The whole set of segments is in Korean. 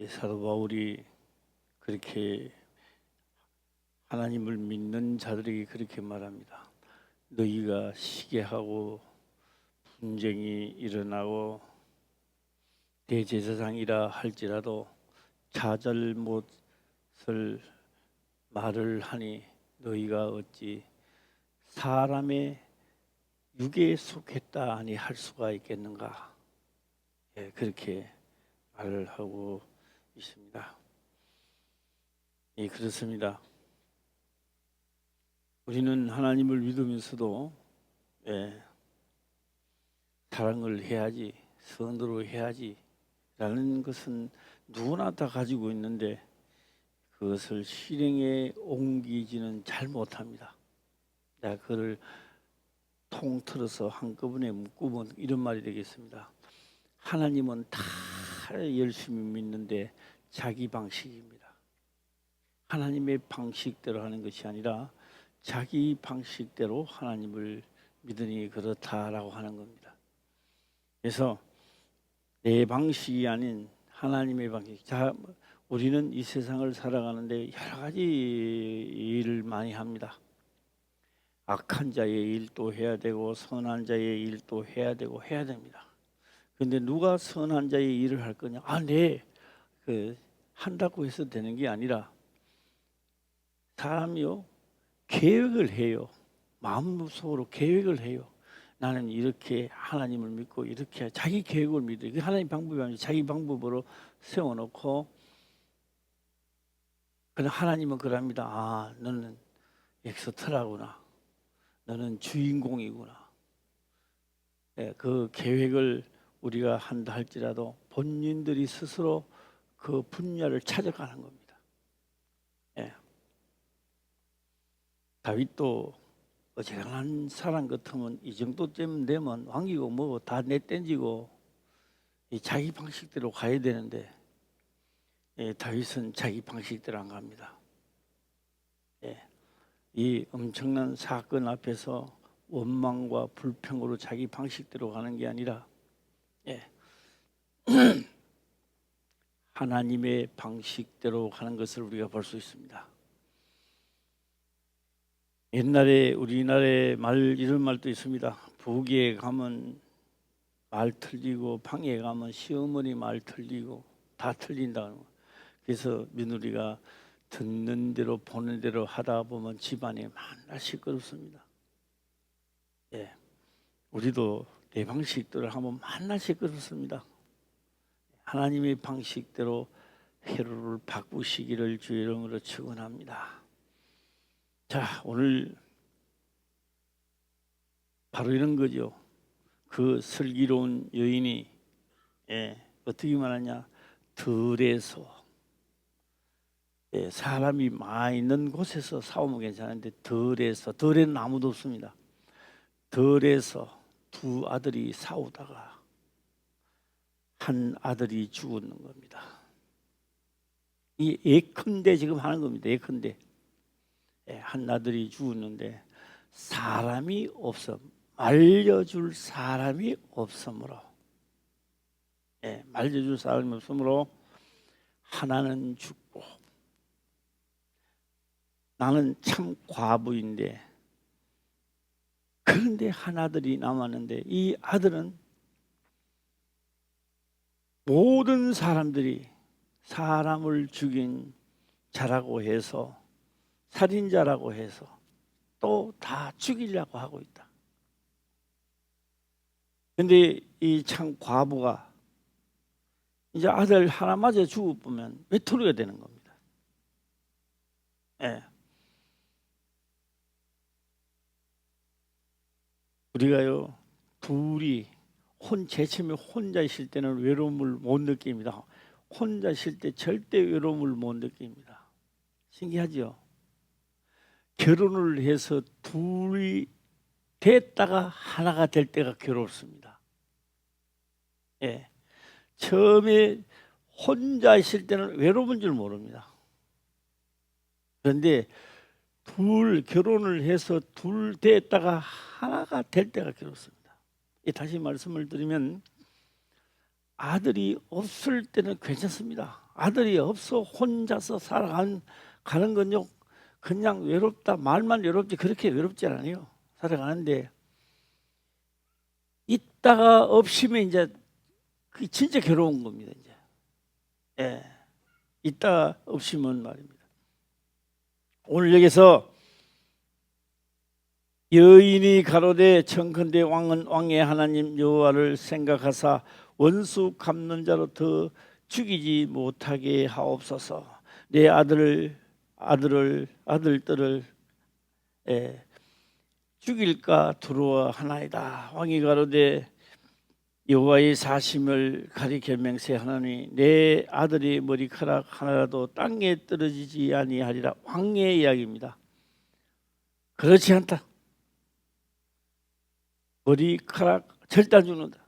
사도 바울이 그렇게 하나님을 믿는 자들에게 그렇게 말합니다. 너희가 시기하고 분쟁이 일어나고 대제사장이라 할지라도 자잘못을 말을 하니 너희가 어찌 사람의 육에 속했다 아니 할 수가 있겠는가? 그렇게 말을 하고 있습니다. 그렇습니다. 우리는 하나님을 믿으면서도 사랑을 해야지, 선으로 해야지 라는 것은 누구나 다 가지고 있는데 그것을 실행에 옮기지는 잘 못합니다. 내가 그걸 통틀어서 한꺼번에 묶으면 이런 말이 되겠습니다. 하나님은 다 열심히 믿는데 자기 방식입니다. 하나님의 방식대로 하는 것이 아니라 자기 방식대로 하나님을 믿으니 그렇다라고 하는 겁니다. 그래서 내 방식이 아닌 하나님의 방식. 우리는 이 세상을 살아가는데 여러 가지 일을 많이 합니다. 악한 자의 일도 해야 되고 선한 자의 일도 해야 되고 해야 됩니다. 그런데 누가 선한 자의 일을 할 거냐? 한다고 해서 되는 게 아니라 사람이요 계획을 해요. 마음속으로 계획을 해요. 나는 이렇게 하나님을 믿고 이렇게 자기 계획을 믿어요. 이게 하나님 방법이 아니라 자기 방법으로 세워놓고 그냥 하나님은 그럽니다. 너는 엑스트라구나. 너는 주인공이구나. 그 계획을 우리가 한다 할지라도 본인들이 스스로 그 분야를 찾아가는 겁니다. 다윗도 어지간한 사람 같으면 이 정도쯤 되면 왕이고 뭐고 다 내던지고 자기 방식대로 가야 되는데 다윗은 자기 방식대로 안 갑니다. 이 엄청난 사건 앞에서 원망과 불평으로 자기 방식대로 가는 게 아니라 하나님의 방식대로 가는 것을 우리가 볼 수 있습니다. 옛날에 우리나라에 이런 말도 있습니다. 부귀에 가면 말 틀리고 방에 가면 시어머니 말 틀리고 다 틀린다는 거. 그래서 며느리가 듣는 대로 보는 대로 하다 보면 집안이 만나 시끄럽습니다. 우리도 내 방식대로 하면 만나 시끄럽습니다. 하나님의 방식대로 회로를 바꾸시기를 주의 이름으로 축원합니다. 자, 오늘 바로 이런 거죠. 그 슬기로운 여인이 어떻게 말하냐? 들에서 사람이 많이 있는 곳에서 싸우면 괜찮은데 들에는 아무도 없습니다. 들에서 두 아들이 싸우다가 한 아들이 죽는 겁니다. 이 예컨대 지금 하는 겁니다. 예컨대 한 아들이 죽었는데 사람이 없어 말려줄 사람이 없으므로 말려줄 사람이 없으므로 하나는 죽고 나는 참 과부인데 그런데 한 아들이 남았는데 이 아들은 모든 사람들이 사람을 죽인 자라고 해서 살인자라고 해서 또 다 죽이려고 하고 있다. 그런데 이 참 과부가 이제 아들 하나마저 죽어보면 외톨이가 되는 겁니다. 우리가요 둘이 제처음에 혼자 있을 때는 외로움을 못 느낍니다. 혼자 있을 때 절대 외로움을 못 느낍니다. 신기하죠? 결혼을 해서 둘이 됐다가 하나가 될 때가 괴롭습니다. 처음에 혼자 있을 때는 외로운 줄 모릅니다. 그런데 결혼을 해서 둘 됐다가 하나가 될 때가 괴롭습니다. 다시 말씀을 드리면 아들이 없을 때는 괜찮습니다. 아들이 없어 혼자서 살아가는 건요, 그냥 외롭다, 말만 외롭지 그렇게 외롭지 않아요. 살아가는데 있다가 없으면 이제 그게 진짜 괴로운 겁니다. 이제 있다가 없으면 말입니다. 오늘 여기서 여인이 가로되 청컨대 왕은 왕의 하나님 여호와를 생각하사 원수 갚는 자로 더 죽이지 못하게 하옵소서. 내 아들들을 죽일까 두려워 하나이다. 왕이 가로되 여호와의 사심을 가리켜 맹세하노니 내 아들이 머리카락 하나라도 땅에 떨어지지 아니하리라. 왕의 이야기입니다. 그렇지 않다. 머리카락 절대 안 죽는다.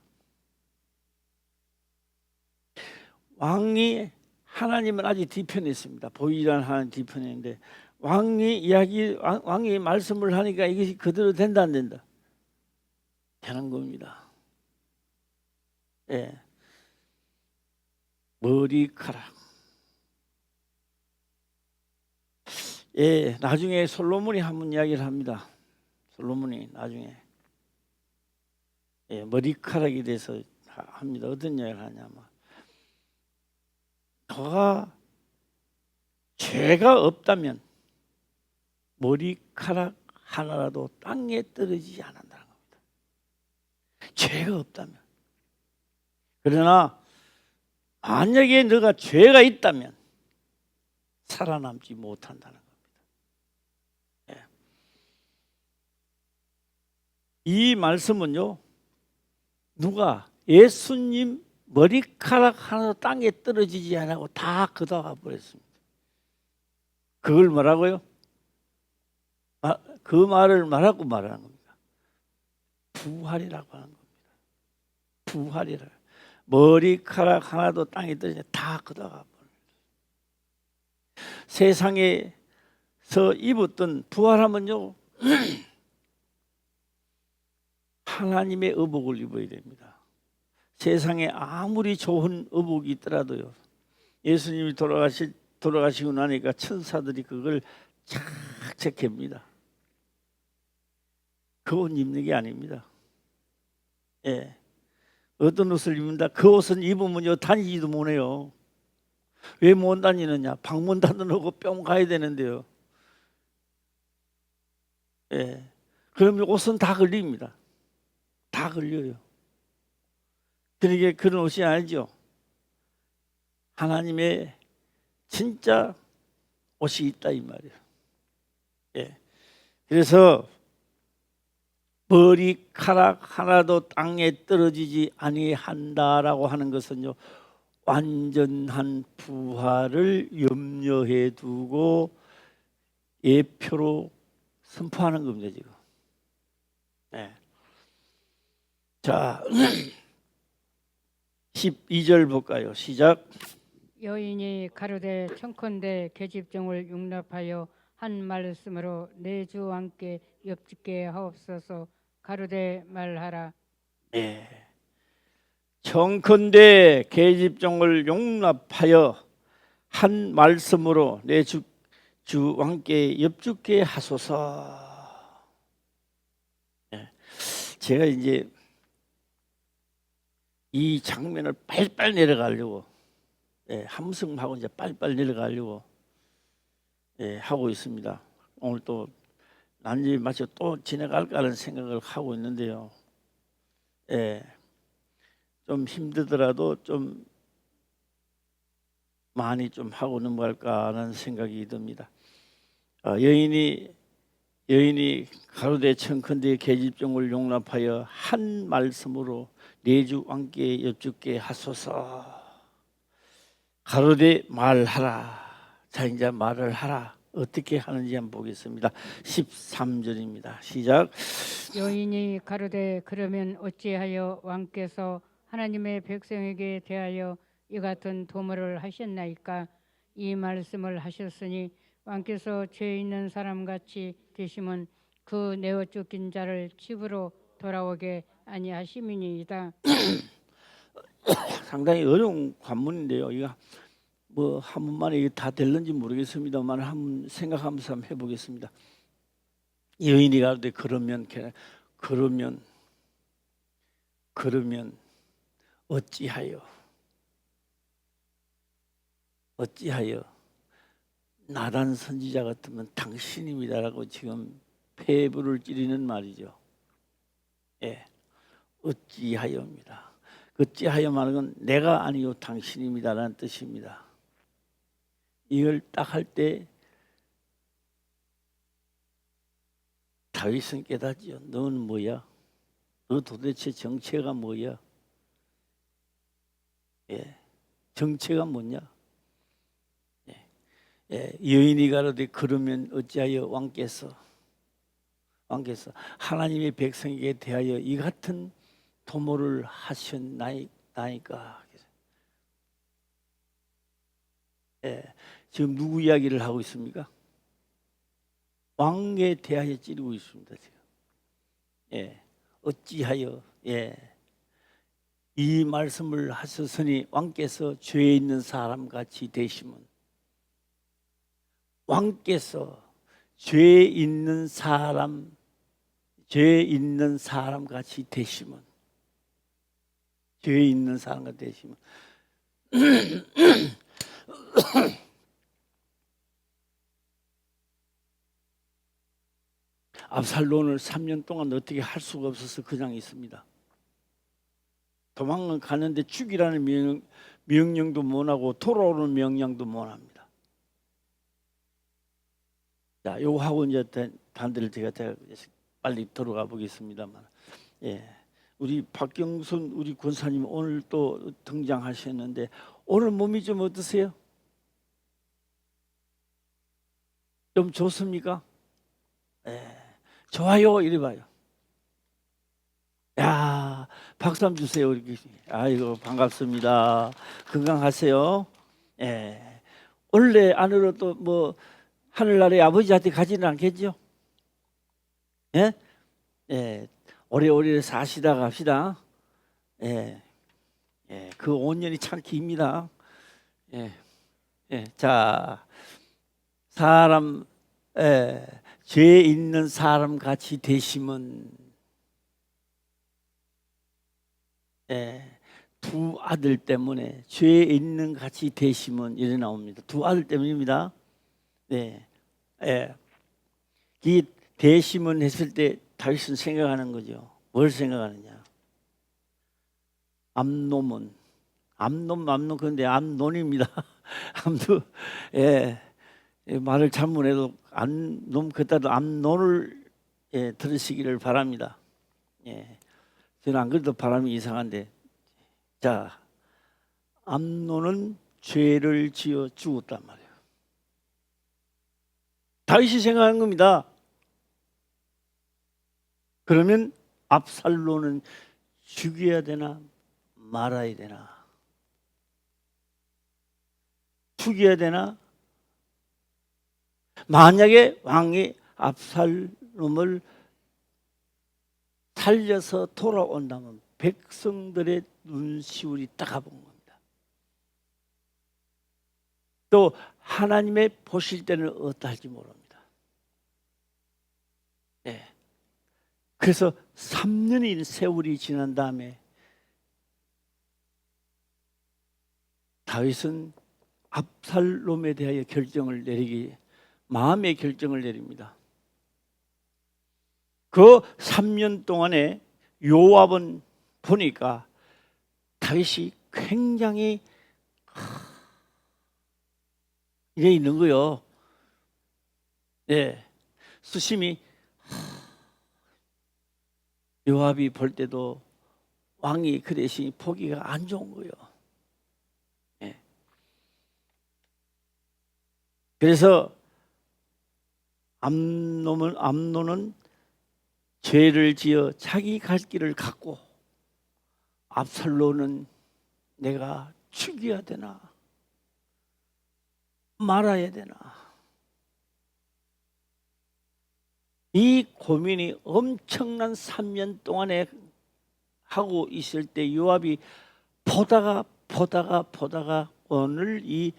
왕이 하나님은 아직 뒤편에 있습니다. 보이란 하나님 뒤편에 있는데 왕이 말씀을 하니까 이것이 그대로 된다 안 된다? 되는 겁니다. 머리카락. 나중에 솔로몬이 한번 이야기를 합니다. 솔로몬이 나중에 머리카락에 대해서 합니다. 어떤 이야기를 하냐면 너가 죄가 없다면 머리카락 하나라도 땅에 떨어지지 않는다는 겁니다. 죄가 없다면. 그러나 만약에 너가 죄가 있다면 살아남지 못한다는 겁니다. 이 말씀은요, 누가 예수님 머리카락 하나도 땅에 떨어지지 않고 다 걷어가 버렸습니다. 그걸 뭐라고요? 그 말을 말하고 말하는 겁니다. 부활이라고 하는 겁니다. 부활이라. 머리카락 하나도 땅에 떨어지지 다 걷어가 버립니다. 세상에서 입었던 부활하면요, 하나님의 의복을 입어야 됩니다. 세상에 아무리 좋은 의복이 있더라도요, 예수님이 돌아가시고 나니까 천사들이 그걸 착 체크합니다. 그 옷 입는 게 아닙니다. 어떤 옷을 입는다? 그 옷은 입으면요 다니지도 못해요. 왜 못 다니느냐? 방문 닫아놓고 뿅 가야 되는데요. 그러면 옷은 다 걸립니다. 다 걸려요. 그러니까 그런 옷이 아니죠. 하나님의 진짜 옷이 있다 이 말이에요. 그래서 머리카락 하나도 땅에 떨어지지 아니한다라고 하는 것은요, 완전한 부활을 염려해 두고 예표로 선포하는 겁니다 지금. 자, 12절 볼까요? 시작. 여인이 가로되 청컨대 계집종을 용납하여 한 말씀으로 내 주 왕께 엽짓게 하옵소서. 가로되 말하라. 청컨대 계집종을 용납하여 한 말씀으로 내 주 왕께 엽죽게 하소서. 제가 이제 이 장면을 빨리빨리 내려가려고 함성하고 이제 빨리빨리 내려가려고 하고 있습니다. 오늘 또 난지 마치 또 지나갈까 하는 생각을 하고 있는데요. 좀 힘들더라도 좀 많이 좀 하고 넘어갈까 하는 생각이 듭니다. 여인이 가로되 청컨대 계집종을 용납하여 한 말씀으로 내 주 왕께 여쭙게 하소서. 가로되 말하라. 자, 이제 말을 하라. 어떻게 하는지 한번 보겠습니다. 13절입니다. 시작. 여인이 가로되 그러면 어찌하여 왕께서 하나님의 백성에게 대하여 이 같은 도모를 하셨나이까? 이 말씀을 하셨으니 왕께서 죄 있는 사람같이 되시면 그 내어 쫓긴 자를 집으로 돌아오게 아니하심이니이다. 상당히 어려운 관문인데요. 이거 뭐 한 번만에 이게 다 될는지 모르겠습니다만 한번 생각하면서 한번 해보겠습니다. 여인이 가로되 그러면 어찌하여 나단 선지자 같으면 당신입니다라고 지금 폐부를 찌르는 말이죠. 예, 어찌하여입니다. 어찌하여 말은 건 내가 아니요 당신입니다라는 뜻입니다. 이걸 딱 할 때 다윗은 깨닫지요. 너는 뭐야? 너 도대체 정체가 뭐야? 예, 정체가 뭐냐? 여인이 가로되 그러면 어찌하여 왕께서 하나님의 백성에게 대하여 이 같은 도모를 하셨나이까? 지금 누구 이야기를 하고 있습니까? 왕에 대하여 찌르고 있습니다. 지금. 어찌하여 이 말씀을 하셨으니 왕께서 죄 있는 사람 같이 되시면, 왕께서 죄 있는 사람 같이 되시면, 죄 있는 사람 같이 되시면 압살론을 3년 동안 어떻게 할 수가 없어서 그냥 있습니다. 도망을 가는데 죽이라는 명령도 못하고 돌아오는 명령도 못합니다. 자, 요거 하고 이제 단들을 제가 빨리 들어가 보겠습니다만, 우리 박경순 우리 권사님 오늘 또 등장하셨는데 오늘 몸이 좀 어떠세요? 좀 좋습니까? 좋아요 이래봐요. 야, 박수 한번 주세요. 우리. 아이고 반갑습니다. 건강하세요. 원래 안으로 또 뭐 하늘나라의 아버지한테 가지는 않겠죠? 오래오래 사시다 갑시다. 그 5년이 참 깁니다. 자, 사람 죄 있는 사람 같이 되시면, 두 아들 때문에 죄 있는 같이 되시면 이래 나옵니다. 두 아들 때문입니다. 이 되시면 했을 때 다윗은 생각하는 거죠. 뭘 생각하느냐? 암논 그런데 암논입니다. 암도 말을 잘못해도 암논 그따도 암논을 들으시기를 바랍니다. 저는 안 그래도 바람이 이상한데, 자, 암논은 죄를 지어 죽었단 말이에요. 다윗이 생각한 겁니다. 그러면 압살론은 죽여야 되나 말아야 되나? 죽여야 되나? 만약에 왕이 압살롬을 살려서 돌아온다면 백성들의 눈시울이 따가본 겁니다. 또 하나님의 보실 때는 어떠할지 모릅니다. 그래서 3년의 세월이 지난 다음에 다윗은 압살롬에 대하여 마음의 결정을 내립니다. 그 3년 동안에 요압은 보니까 다윗이 굉장히 이래 있는 거요. 수심이 요압이 볼 때도 왕이 그 대신 보기가 안 좋은 거예요. 그래서 암논은 죄를 지어 자기 갈 길을 갔고, 압살롬은 내가 죽여야 되나 말아야 되나, 이 고민이 엄청난 3년 동안에 하고 있을 때 요압이 보다가 오늘 이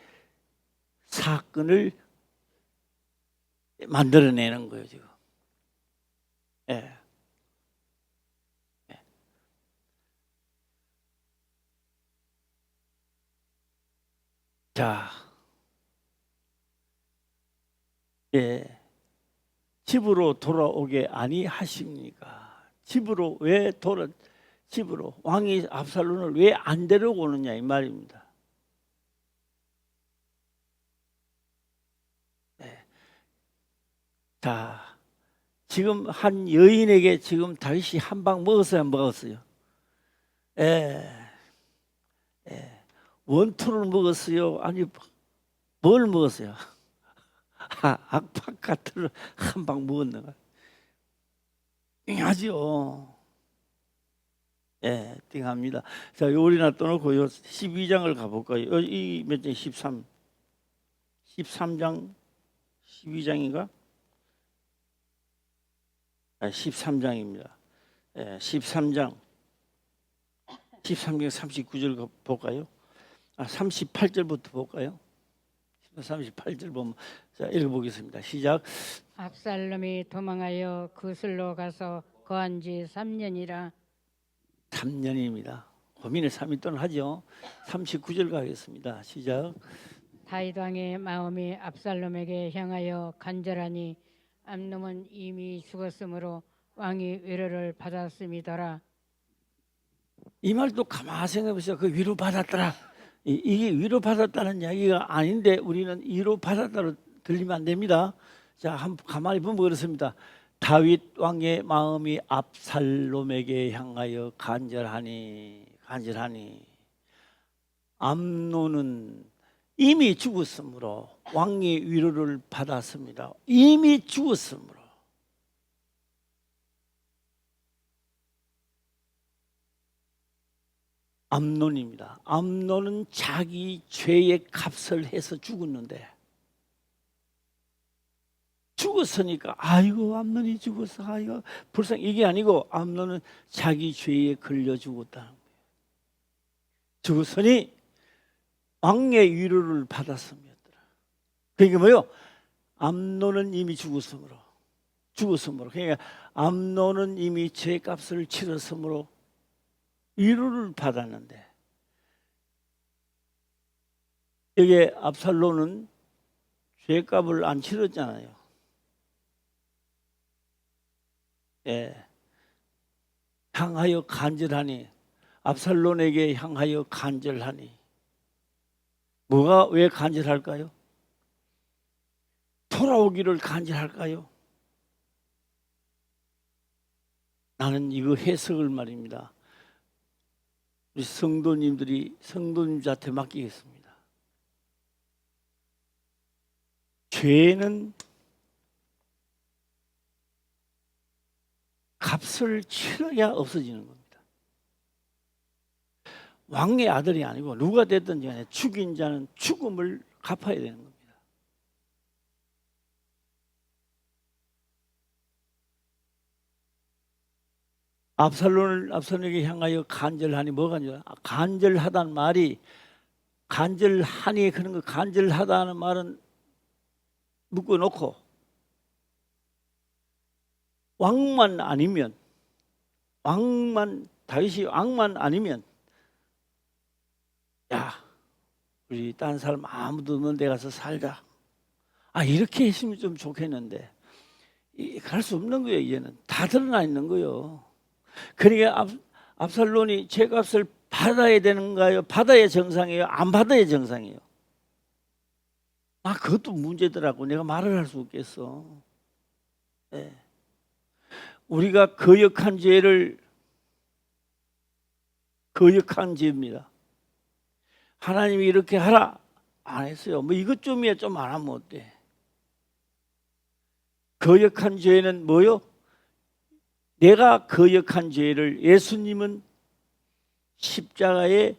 사건을 만들어내는 거예요 지금. 예. 예. 자, 예. 집으로 돌아오게 아니하십니까? 집으로 집으로 왕이 압살롬을 왜 안 데려오느냐 이 말입니다. 네. 자, 지금 한 여인에게 지금 다윗이 한 방 먹었어요, 안 먹었어요? 예, 예. 원투를 먹었어요? 아니, 뭘 먹었어요? 악팍 같은 한 방 먹었는가? 띵하죠. 예, 띵합니다. 자, 요리나 떠놓고 요 12장을 가볼까요? 이 몇 장? 13장, 12장인가? 13장입니다. 예, 13장 39절 볼까요? 38절부터 볼까요? 38절 보면 자, 읽어보겠습니다. 시작. 압살롬이 도망하여 그슬로 가서 거한 지 3년이라. 3년입니다. 고민을 3일 동안 하죠. 39절 가겠습니다. 시작. 다윗 왕의 마음이 압살롬에게 향하여 간절하니 암놈은 이미 죽었으므로 왕이 위로를 받았음이더라. 이 말도 가만히 생각해 보세요. 그 위로 받았더라. 이게 위로 받았다는 이야기가 아닌데 우리는 위로 받았다로 들리면 안 됩니다. 자, 한번 가만히 보면 그렇습니다. 다윗 왕의 마음이 압살롬에게 향하여 간절하니 암논은 이미 죽었으므로 왕의 위로를 받았습니다. 이미 죽었으므로. 암논입니다. 암논은 자기 죄의 값을 해서 죽었는데 죽었으니까 아이고 암논이 죽었어 아이고 불쌍 이게 아니고 암논은 자기 죄에 걸려 죽었다는 거예요. 죽었으니 왕의 위로를 받았음이었더라. 그게 뭐요? 암논은 이미 죽었으므로 그러니까 암논은 이미 죄값을 치렀으므로 위로를 받았는데 여기 압살롬은 죄값을 안 치렀잖아요. 예. 향하여 간절하니 압살롬에게 향하여 간절하니 뭐가 왜 간절할까요? 돌아오기를 간절할까요? 나는 이거 해석을 말입니다. 우리 성도님한테 맡기겠습니다. 죄는 값을 치러야 없어지는 겁니다. 왕의 아들이 아니고 누가 됐든지 간에 죽인 자는 죽음을 갚아야 되는 겁니다. 압살롬에게 향하여 간절하니 뭐가 아니라 간절하다는 말이 간절하니 그런 거 간절하다는 말은 묶어놓고 다윗이 왕만 아니면 야 우리 딴 사람 아무도 없는 데 가서 살자. 이렇게 했으면 좀 좋겠는데 갈 수 없는 거예요. 이제는 다 드러나 있는 거예요. 그러니까 압살롬이 죄값을 받아야 되는가요? 받아야 정상이에요? 안 받아야 정상이에요? 그것도 문제더라고. 내가 말을 할 수 없겠어. 네. 우리가 거역한 죄입니다. 하나님이 이렇게 하라 안 했어요. 뭐 이것 좀이야 좀 안 하면 어때? 거역한 죄는 뭐요? 내가 거역한 죄를 예수님은 십자가의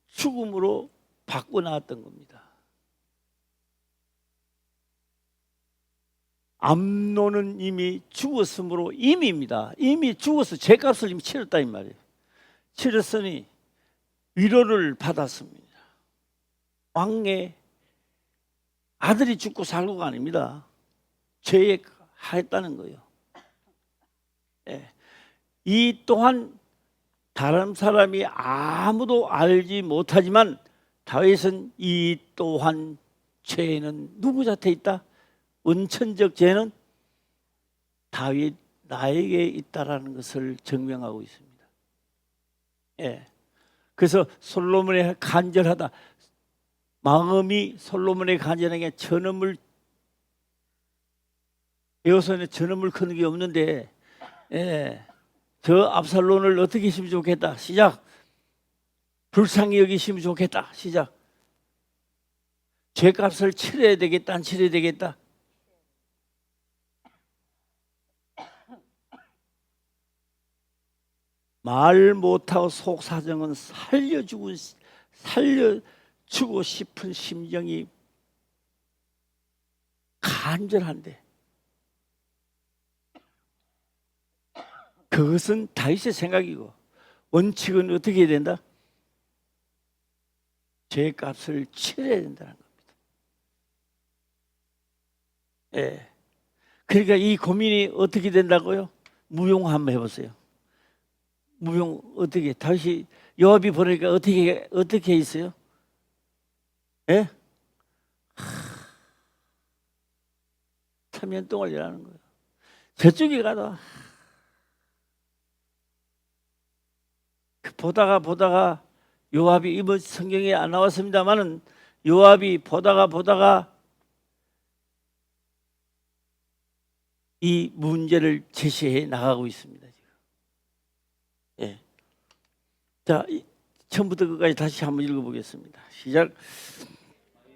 죽음으로 바꿔놨던 겁니다. 암논은 이미 죽었으므로 이미입니다. 이미 죽어서 죄값을 이미 치렀다 이 말이에요. 치렀으니 위로를 받았습니다. 왕의 아들이 죽고 살고가 아닙니다. 죄에 하였다는 거예요. 예. 이 또한 다른 사람이 아무도 알지 못하지만 다윗은 이 또한 죄는 누구 곁에 있다? 원천적 죄는 다윗 나에게 있다라는 것을 증명하고 있습니다. 예. 그래서 솔로몬의 간절하다. 마음이 솔로몬의 간절하게 전음을 여호수아는 전음을 크는 게 없는데, 예. 저 압살롬을 어떻게 했으면 좋겠다. 시작. 불쌍히 여기시면 좋겠다. 시작. 죄값을 치러야 되겠다. 안 치러야 되겠다. 말 못하고 속 사정은 살려주고 싶은 심정이 간절한데, 그것은 다윗의 생각이고 원칙은 어떻게 해야 된다? 죄값을 치러야 된다는 겁니다. 예. 그러니까 이 고민이 어떻게 된다고요? 무용 한번 해보세요. 무용 어떻게? 다윗이 요압이 보니까 어떻게 있어요? 예? 3년 동안 일하는 거예요. 저쪽에 가다 보다가 요압이 이번 성경에 안 나왔습니다만은 요압이 보다가 이 문제를 제시해 나가고 있습니다. 지금. 예. 자, 처음부터 끝까지 다시 한번 읽어보겠습니다. 시작.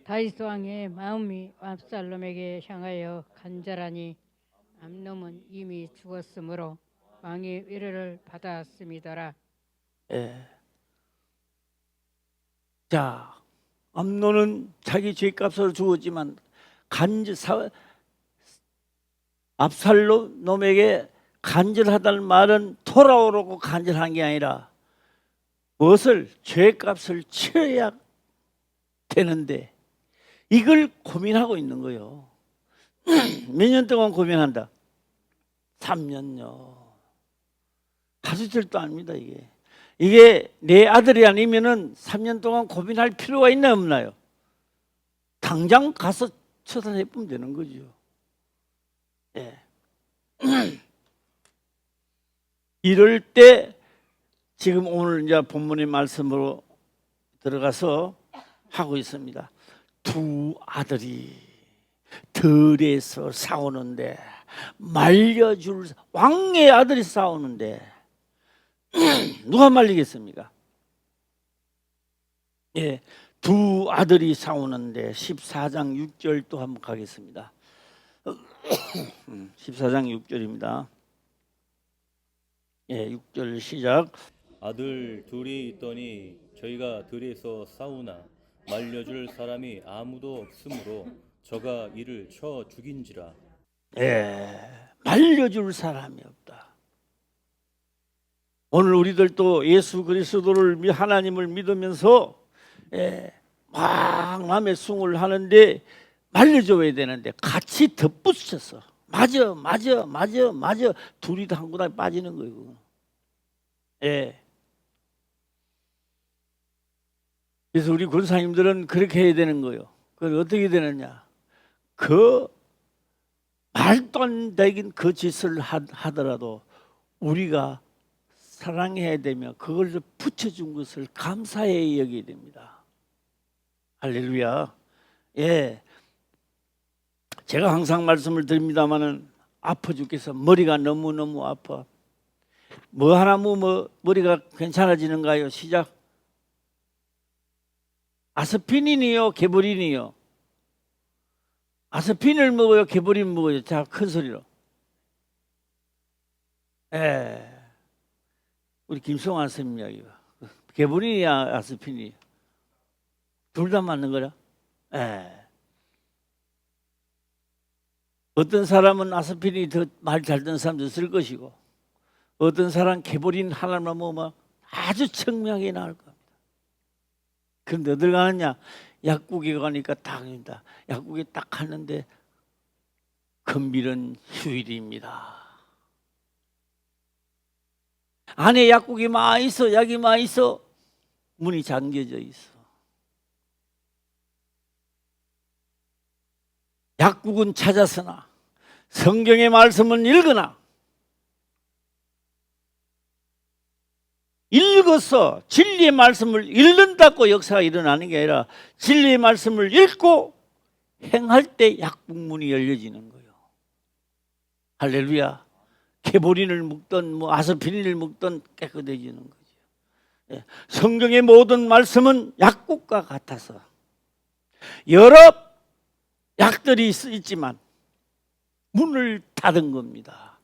다윗 왕의 마음이 압살롬에게 향하여 간절하니 암놈은 이미 죽었으므로 왕의 위로를 받았음이더라. 예. 자, 암논은 자기 죄값으로 죽었지만 압살롬에게 간절하다는 말은 돌아오라고 간절한 게 아니라 무엇을 죄값을 치러야 되는데 이걸 고민하고 있는 거예요. 몇 년 동안 고민한다? 3년요. 가수절도 아닙니다. 이게 내 아들이 아니면은 3년 동안 고민할 필요가 있나 없나요? 당장 가서 처단해 보면 되는 거죠. 예. 이럴 때 지금 오늘 이제 본문의 말씀으로 들어가서 하고 있습니다. 두 아들이 들에서 싸우는데 말려줄 왕의 아들이 싸우는데 누가 말리겠습니까? 예, 두 아들이 싸우는데 14장 6절 또 한번 가겠습니다. 14장 6절입니다. 예, 6절 시작. 아들 둘이 있더니 저희가 들에서 싸우나 말려줄 사람이 아무도 없으므로 저가 이를 쳐 죽인지라. 예, 말려줄 사람이 없다. 오늘 우리들도 예수 그리스도를 하나님을 믿으면서 막 남의 숭을 하는데 말려줘야 되는데 같이 덧붙여서 맞아 둘이 다 한 구덩이 빠지는 거예요. 예. 그래서 우리 권사님들은 그렇게 해야 되는 거예요. 그걸 어떻게 되느냐? 그 말도 안 되긴 그 짓을 하더라도 우리가 사랑해야 되며 그걸 붙여준 것을 감사해 여겨야 됩니다. 할렐루야. 예, 제가 항상 말씀을 드립니다마는 아파 죽겠어. 머리가 너무 아파. 뭐 하나 뭐 머리가 괜찮아지는가요? 시작. 아스피린이요, 개보린이요? 아스피린을 먹어요, 개보린 먹어요? 자, 큰 소리로. 예. 우리 김성환 선생님 이야기가 개보린이야 아스피린이 둘 다 맞는 거라. 예. 어떤 사람은 아스피린이 더 말 잘 듣는 사람도 쓸 것이고 어떤 사람 개보린 하나만 먹으면 아주 청명하게 나을 겁니다. 그런데 어딜 가느냐? 약국에 가니까 당입니다. 약국에 딱 갔는데 금밀은 휴일입니다. 안에 약국이 막 있어, 약이 막 있어. 문이 잠겨져 있어. 약국은 찾았으나 성경의 말씀은 읽으나 읽어서 진리의 말씀을 읽는다고 역사가 일어나는 게 아니라 진리의 말씀을 읽고 행할 때 약국문이 열려지는 거예요. 할렐루야. 개보린을 묶던 아스피린을 묶던 깨끗해지는 거죠. 예. 성경의 모든 말씀은 약국과 같아서 여러 약들이 있지만 문을 닫은 겁니다.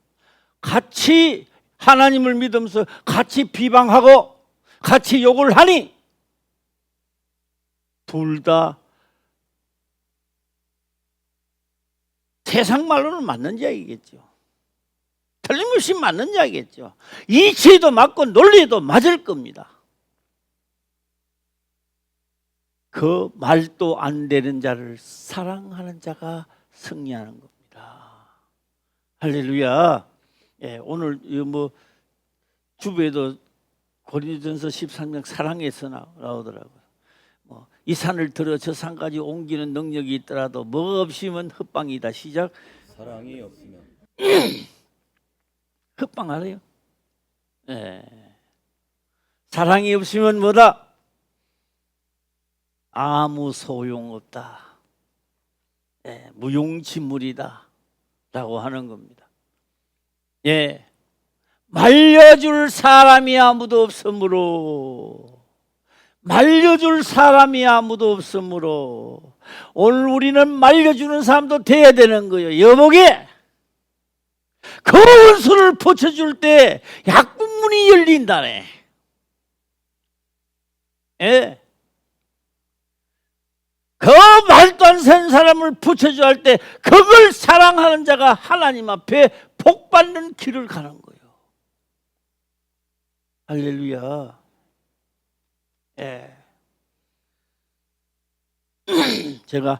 같이 하나님을 믿으면서 같이 비방하고 같이 욕을 하니 둘 다 세상 말로는 맞는 이야기겠죠. 틀림없이 맞는 이야기겠죠. 이치도 맞고 논리도 맞을 겁니다. 그 말도 안 되는 자를 사랑하는 자가 승리하는 겁니다. 할렐루야. 예, 오늘 주부에도 고린도전서 13장 사랑에서 나오더라고요. 이 산을 들어 저 산까지 옮기는 능력이 있더라도 뭐 없이면 헛방이다. 시작. 사랑이 없으면 헛방 알아요? 예. 사랑이 없으면 뭐다? 아무 소용없다. 예, 무용지물이다 라고 하는 겁니다. 예, 말려줄 사람이 아무도 없으므로 말려줄 사람이 아무도 없으므로 오늘 우리는 말려주는 사람도 돼야 되는 거예요. 여보게 그 원수를 붙여줄 때 약국문이 열린다네. 예. 그 말도 안 되는 사람을 붙여줘야 할 때 그걸 사랑하는 자가 하나님 앞에 복받는 길을 가는 거예요. 할렐루야. 예. 제가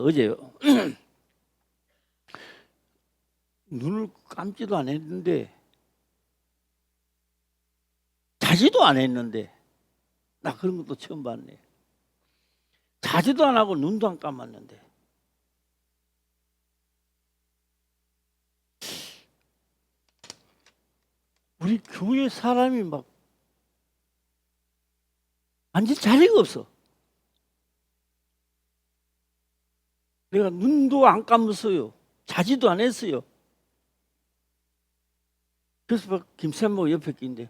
어제 눈을 감지도 안 했는데 자지도 안 했는데 나 그런 것도 처음 봤네. 자지도 안 하고 눈도 안 감았는데 우리 교회 사람이 막 앉을 자리가 없어. 내가 눈도 안 감았어요. 자지도 안 했어요. 그래서 막 김삼모 옆에 끼는데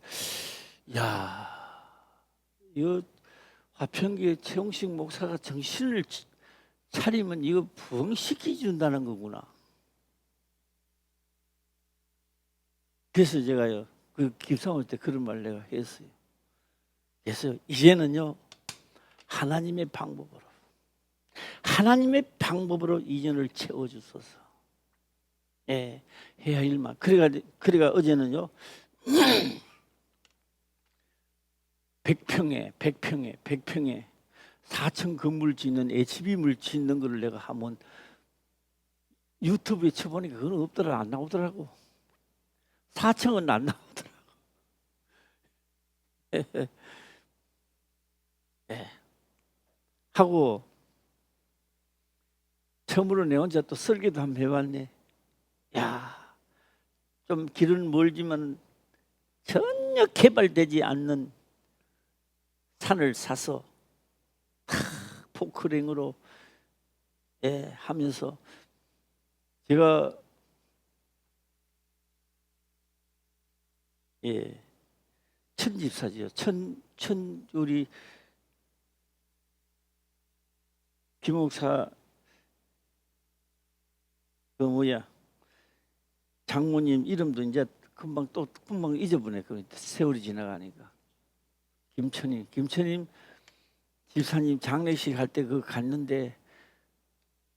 야, 이거 화평교회 최용식 목사가 정신을 차리면 이거 부흥시켜 준다는 거구나. 그래서 제가요 그 김삼모 때 그런 말 내가 했어요. 그래서 이제는요 하나님의 방법으로 이전을 채워주소서. 예, 해야 할 일만. 그래가 어제는요 100평에 4층 건물 짓는 HB물 짓는 거를 내가 한번 유튜브에 쳐보니까 그건 없더라. 안 나오더라고. 4층은 안 나오더라고. 예. 하고 처음으로 내 혼자 또 설계도 한번 해봤네. 야, 좀 길은 멀지만 전혀 개발되지 않는 산을 사서 포크랭으로 하면서 제가 천집사지요. 우리 김 목사 장모님 이름도 이제 금방 잊어보네. 그 세월이 지나가니까. 김천님 집사님 장례식 할 때 그거 갔는데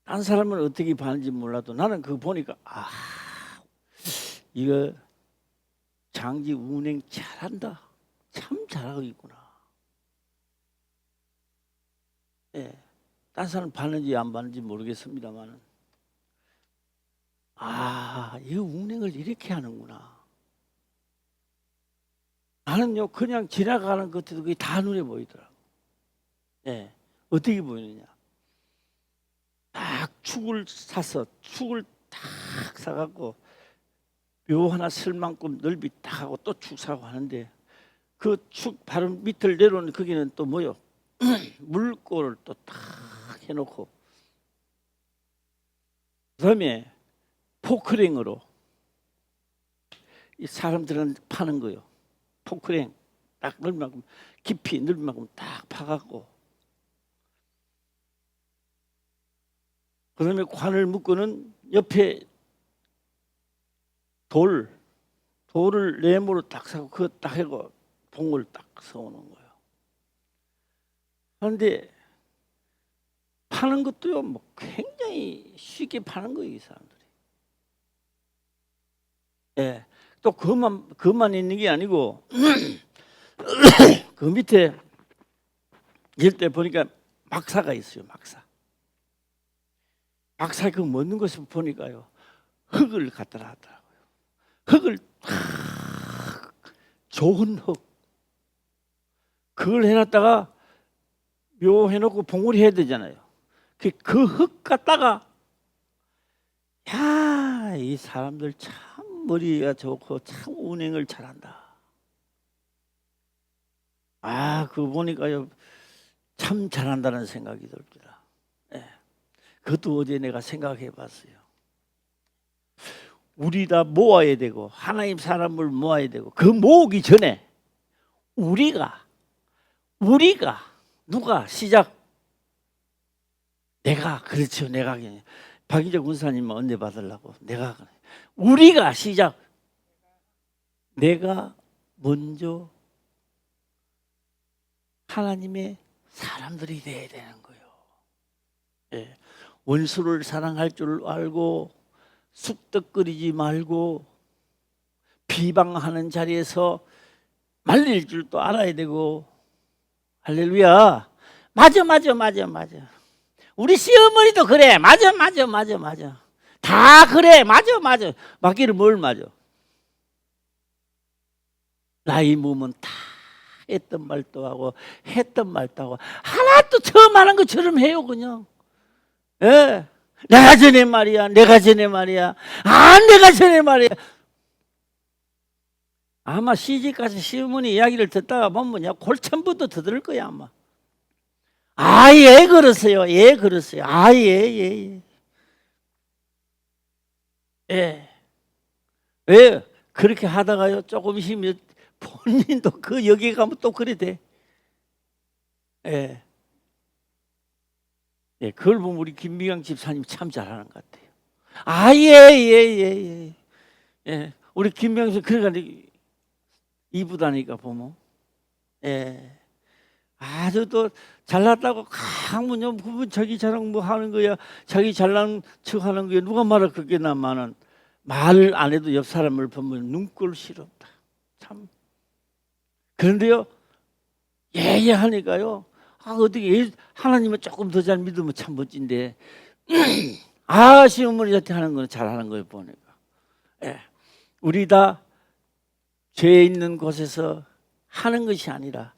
딴 사람은 어떻게 봤는지 몰라도 나는 그거 보니까 이거 장지 운행 잘한다. 참 잘하고 있구나. 예. 딴 사람 봤는지 안 봤는지 모르겠습니다만, 이 운행을 이렇게 하는구나. 나는요 그냥 지나가는 것들도 그게 다 눈에 보이더라고. 예. 어떻게 보이느냐? 딱 축을 사서 축을 딱 사갖고 묘 하나 쓸 만큼 넓이 딱 하고 또 축 사고 하는데, 그 축 바로 밑을 내려오는 거기는 또 뭐요? 물꼬를 또 딱 해놓고, 그다음에 포크랭으로 이 사람들은 파는 거요. 포크랭 딱 넓은 만큼, 깊이 넓은 만큼 딱 파갖고, 그다음에 관을 묶고는 옆에 돌을 네모로 딱 사고 그거 딱 하고 봉을 딱 세우는 거예요. 그런데 파는 것도요 뭐 굉장히 쉽게 파는 거예요, 이 사람들이. 예, 또 그것만 있는 게 아니고 그 밑에 이럴 때 보니까 막사가 있어요. 막사 그 먹는 것을 보니까요 흙을 갖다 놨더라고요. 흙을 좋은 흙 그걸 해놨다가 묘 해놓고 봉우리 해야 되잖아요. 그 흙 갖다가, 야, 이 사람들 참 머리가 좋고 참 운행을 잘한다. 그거 보니까요 참 잘한다는 생각이 듭니다. 예. 그것도 어제 내가 생각해 봤어요. 우리 다 모아야 되고 하나님 사람을 모아야 되고, 그 모으기 전에 우리가 누가 시작? 그렇죠. 내가 박인재 군사님은 언제 받으려고? 우리가 시작. 내가 먼저 하나님의 사람들이 돼야 되는 거예요. 예. 원수를 사랑할 줄 알고 쑥덕거리지 말고 비방하는 자리에서 말릴 줄도 알아야 되고. 할렐루야. 맞아. 우리 시어머니도 그래. 맞아. 다 그래. 맞아. 맞기를 뭘 맞아? 나이 먹으면 다 했던 말도 하고 했던 말도 하고 하나도 처음 하는 것처럼 해요 그냥. 예. 내가 전에 말이야. 내가 전에 말이야. 아마 시집가서 시어머니 이야기를 듣다가 보면 골천부터 더 들을 거야 아마. 예 그러세요. 예. 왜 그렇게 하다가요 조금 힘이 본인도 그 여기 가면 또 그래 돼. 예. 그걸 보면 우리 김미경 집사님 참 잘하는 것 같아요. 예. 우리 김미경 씨 그러니까 이쁘다니까 보면. 예. 아주 또 잘났다고 강문요 그분 자기 자랑 뭐 하는 거야. 자기 잘난 척 하는 거야. 누가 말을 그렇게 나만은 말을 안 해도 옆 사람을 보면 눈꼴 시럽다. 참. 그런데요 하니까요. 어떻게 하나님은 조금 더 잘 믿으면 참 멋진데 시어머니한테 하는 건 잘하는 거예요 보니까. 예. 우리 다 죄 있는 곳에서 하는 것이 아니라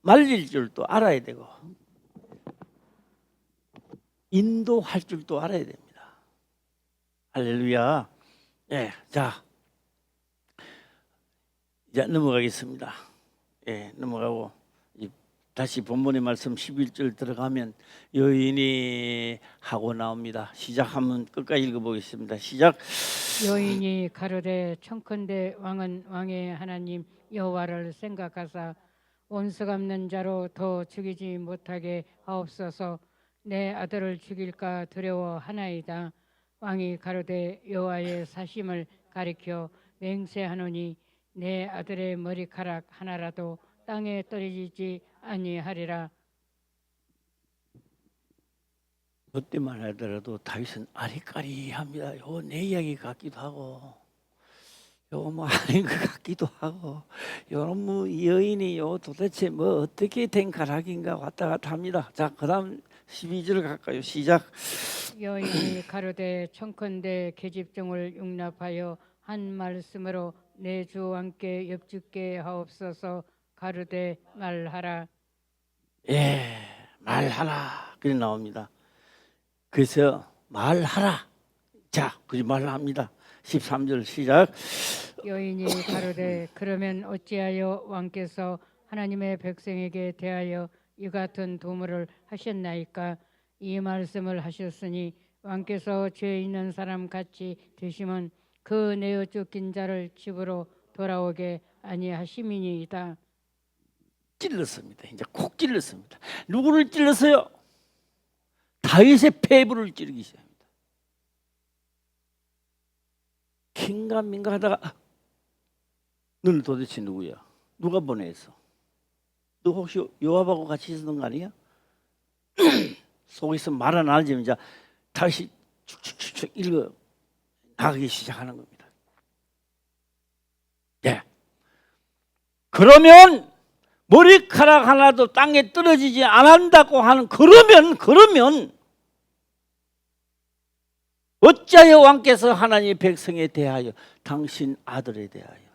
말릴 줄도 알아야 되고 인도할 줄도 알아야 됩니다. 할렐루야. 예, 자 이제 넘어가겠습니다. 넘어가고 다시 본문의 말씀 11절 들어가면 여인이 하고 나옵니다. 시작하면 끝까지 읽어보겠습니다. 시작. 여인이 가로되 청컨대 왕은 왕의 하나님 여호와를 생각하사 원수 갚는 자로 더 죽이지 못하게 하옵소서. 내 아들을 죽일까 두려워하나이다. 왕이 가로되 여호와의 사심을 가리켜 맹세하노니 내 아들의 머리카락 하나라도 땅에 떨어지지 아니하리라. 그때만 하더라도 다윗은 아리까리합니다. 내 이야기 같기도 하고 뭐 아닌 것 같기도 하고 뭐 여인이 도대체 뭐 어떻게 된 가락인가 왔다 갔다 합니다. 자, 그다음 12절 갈까요? 시작. 여인이 가로되 청컨대 계집종을 용납하여 한 말씀으로 내 주 왕께 엽죽게 하옵소서. 가로되 말하라. 예, 말하라. 그래 나옵니다. 그래서 말하라. 자, 그리 말합니다. 13절 시작. 여인이 가로되 그러면 어찌하여 왕께서 하나님의 백성에게 대하여 이 같은 도모를 하셨나이까? 이 말씀을 하셨으니 왕께서 죄 있는 사람 같이 되시면 그 내어 쫓긴 자를 집으로 돌아오게 아니하심이니이다. 찔렀습니다. 이제 콕 찔렀습니다. 누구를 찔렀어요? 다윗의 폐부를 찌르기 시작합니다. 긴가민가하다가 너는 도대체 누구야? 누가 보냈어? 너 혹시 요압하고 같이 있었던 거 아니야? 속에서 말 안 하지만 이제 다시 축축축축 읽어 나가기 시작하는 겁니다. 예. 그러면 머리카락 하나도 땅에 떨어지지 않는다고 하는 그러면 어찌하여 왕께서 하나님의 백성에 대하여 당신 아들에 대하여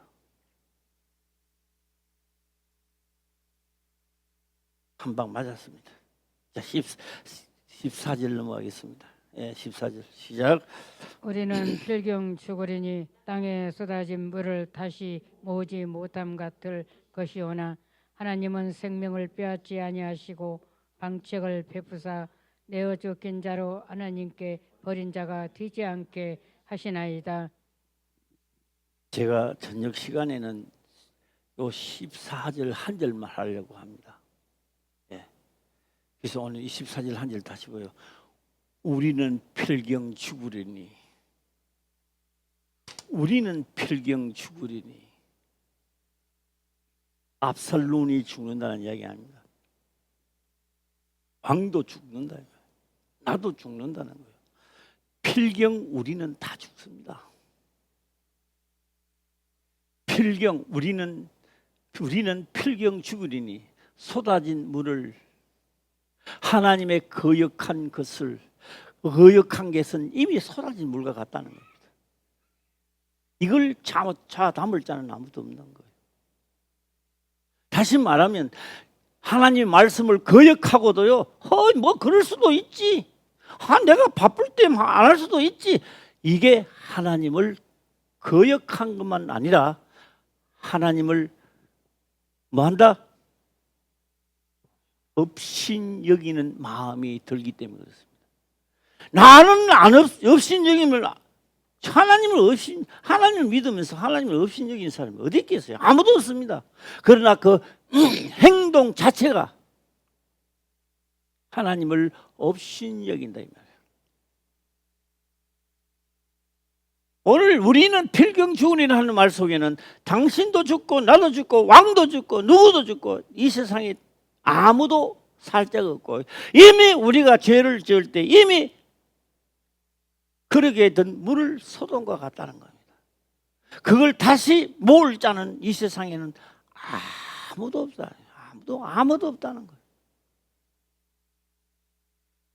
한 방 맞았습니다. 자, 14절 넘어가겠습니다. 예, 14절 시작. 우리는 필경 죽으리니 땅에 쏟아진 물을 다시 모으지 못함 같을 것이오나 하나님은 생명을 빼앗지 아니하시고 방책을 베푸사 내어 쫓긴 자로 하나님께 버린 자가 되지 않게 하시나이다. 제가 저녁 시간에는 요 14절 한 절만 하려고 합니다. 예. 그래서 오늘 24절 한 절 다시 보여. 우리는 필경 죽으리니. 우리는 필경 죽으리니. 압살론이 죽는다는 이야기 아닙니다. 왕도 죽는다. 나도 죽는다는 거예요. 필경 우리는 다 죽습니다. 필경 우리는 필경 죽으리니 쏟아진 물을 하나님의 거역한 것을 거역한 것은 이미 쏟아진 물과 같다는 겁니다. 이걸 자 담을 자는 아무도 없는 거예요. 다시 말하면 하나님 말씀을 거역하고도요. 뭐 그럴 수도 있지. 내가 바쁠 때 안 할 수도 있지. 이게 하나님을 거역한 것만 아니라 하나님을 뭐한다? 업신 여기는 마음이 들기 때문에 그렇습니다. 나는 업신 여김을 하나님을 믿으면서 하나님을 업신 여기는 사람이 어디 있겠어요? 아무도 없습니다. 그러나 그 행동 자체가 하나님을 업신 여긴다 이 말이에요. 오늘 우리는 필경 죽으리라 하는 말 속에는 당신도 죽고 나도 죽고 왕도 죽고 누구도 죽고 이 세상에 아무도 살 자가 없고 이미 우리가 죄를 지을 때 이미 그러게 된 물을 소돔과 같다는 겁니다. 그걸 다시 모을 자는 이 세상에는 아무도 없다. 아무도 없다는 거예요.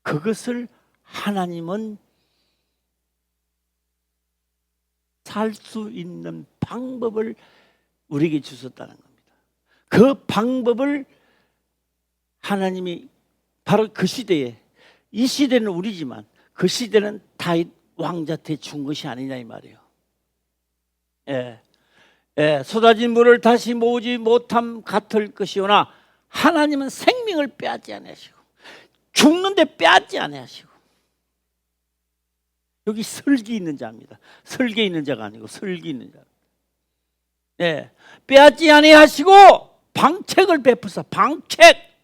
그것을 하나님은 살 수 있는 방법을 우리에게 주셨다는 겁니다. 그 방법을 하나님이 바로 그 시대에, 이 시대는 우리지만 그 시대는 다윗 왕자한테 준 것이 아니냐 이 말이에요. 쏟아진 물을 다시 모으지 못함 같을 것이오나 하나님은 생명을 빼앗지 아니하시고 죽는데 빼앗지 아니하시고. 여기 설기 있는 자입니다. 설계 있는 자가 아니고 설기 있는 자. 빼앗지 아니하시고 방책을 베푸사. 방책.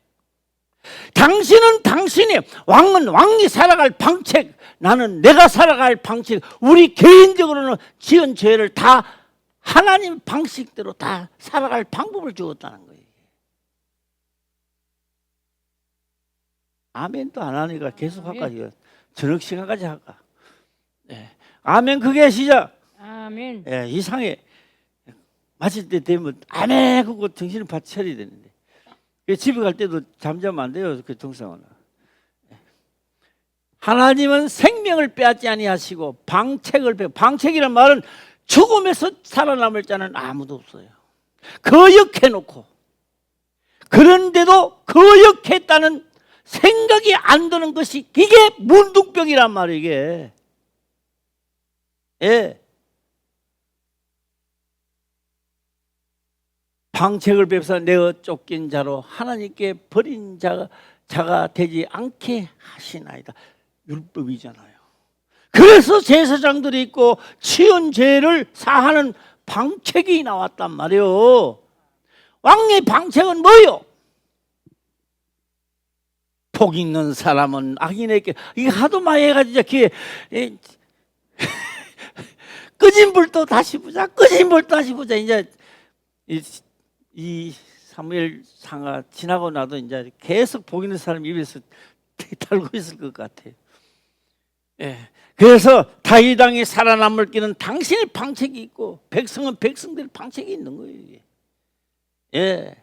당신이 왕은 왕이 살아갈 방책, 나는 내가 살아갈 방책, 우리 개인적으로는 지은 죄를 다 하나님 방식대로 다 살아갈 방법을 주었다는 거예요. 아멘도 안 하니까 계속 할까? 저녁 시간까지 할까? 아멘. 그게 시작. 아멘. 이상해. 마칠 때 되면 아멘 그거 정신을 바짝 차려야 되는데 집에 갈 때도 잠자면 안 돼요. 그 동상은 하나님은 생명을 빼앗지 아니하시고 방책이란 말은 죽음에서 살아남을 자는 아무도 없어요. 거역해놓고 그런데도 거역했다는 생각이 안 드는 것이 이게 문둥병이란 말이에요. 이게. 예. 방책을 베풀사 내어 쫓긴 자로 하나님께 버린 자가 되지 않게 하시나이다. 율법이잖아요. 그래서 제사장들이 있고 치운 죄를 사하는 방책이 나왔단 말이에요. 왕의 방책은 뭐요? 복 있는 사람은 악인에게, 이게 하도 많이 해가지고 끄진 불도 다시 보자, 끄진 불도 다시 보자. 이제 이 사무엘 상하 지나고 나도 이제 계속 복 있는 사람 입에서 달고 있을 것 같아요. 예. 그래서 다윗 왕이 살아남을 길은 당신의 방책이 있고 백성은 백성들의 방책이 있는 거예요. 이게. 예.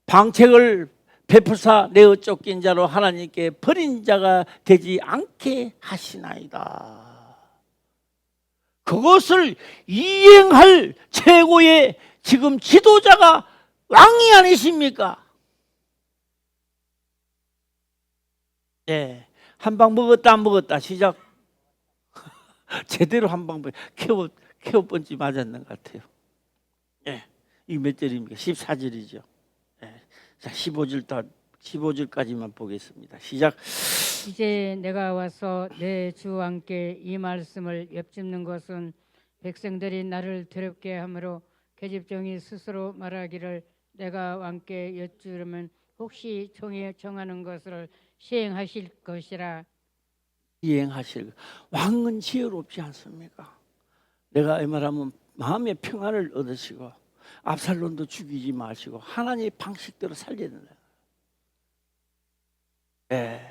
방책을 베풀사 내어 쫓긴 자로 하나님께 버린 자가 되지 않게 하시나이다. 그것을 이행할 최고의 지금 지도자가 왕이 아니십니까? 예. 한 방 먹었다 안 먹었다 시작. 제대로 한 방 케어 번지 맞았는 것 같아요. 예. 이게 몇 절입니까? 14절이죠. 예. 자, 15절까지만 보겠습니다. 시작. 이제 내가 와서 내 주 왕께 이 말씀을 엿짚는 것은 백성들이 나를 두렵게 하므로 계집종이 스스로 말하기를 내가 왕께 여쭈려면 혹시 총에 정하는 것을 시행하실 것이라. 이행하실. 왕은 지혜롭지 않습니까? 내가 이 말하면 마음의 평안을 얻으시고 압살롬도 죽이지 마시고 하나님의 방식대로 살려야 된다. 예.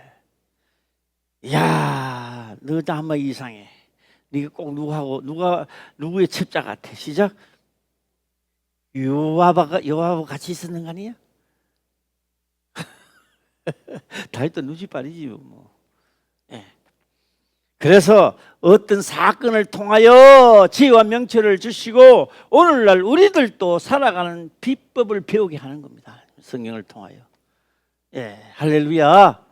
야, 너도 한번 이상해. 네가 꼭 누구의 첩자 같아. 시작. 요압하고 같이 있었는 거 아니야? 다윗도 눈치빨이지 뭐. 예. 그래서 어떤 사건을 통하여 지혜와 명철을 주시고 오늘날 우리들도 살아가는 비법을 배우게 하는 겁니다. 성경을 통하여. 예, 할렐루야.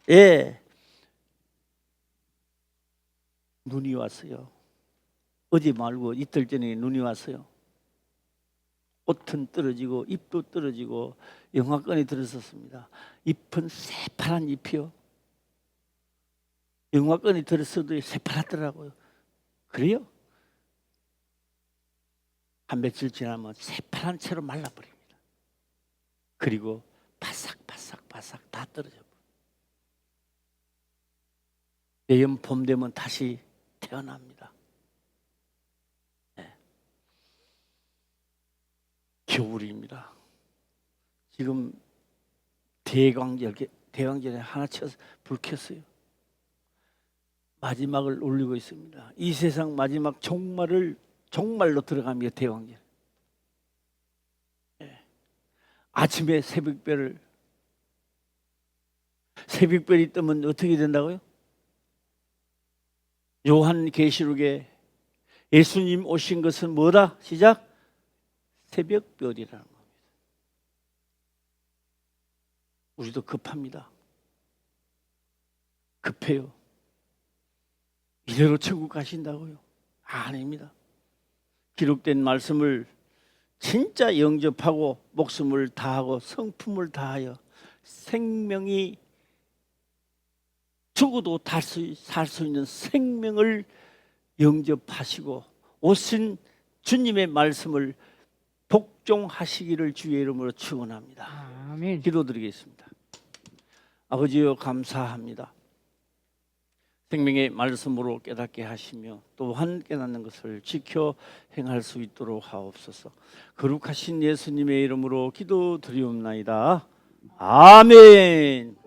예. 눈이 왔어요. 어제 말고 이틀 전에 눈이 왔어요. 옷은 떨어지고 잎도 떨어지고 영하권이 들었었습니다. 잎은 새파란 잎이요. 영하권이 들었어도 새파랗더라고요. 그래요? 한 며칠 지나면 새파란 채로 말라버립니다. 그리고 바삭바삭 다 떨어져. 내년 봄 되면 다시 태어납니다. 네. 겨울입니다. 지금 대광절에 하나 쳐서 불 켰어요. 마지막을 올리고 있습니다. 이 세상 마지막 종말로 들어갑니다. 대왕절. 네. 아침에 새벽별이 뜨면 어떻게 된다고요? 요한계시록에 예수님 오신 것은 뭐다? 시작. 새벽별이라는 겁니다. 우리도 급합니다. 급해요. 이대로 천국 가신다고요? 아닙니다. 기록된 말씀을 진짜 영접하고 목숨을 다하고 성품을 다하여 생명이 죽어도 살 수 있는 생명을 영접하시고 오신 주님의 말씀을 복종하시기를 주의 이름으로 축원합니다. 아멘. 기도드리겠습니다. 아버지여 감사합니다. 생명의 말씀으로 깨닫게 하시며 또한 깨닫는 것을 지켜 행할 수 있도록 하옵소서. 거룩하신 예수님의 이름으로 기도드리옵나이다. 아멘.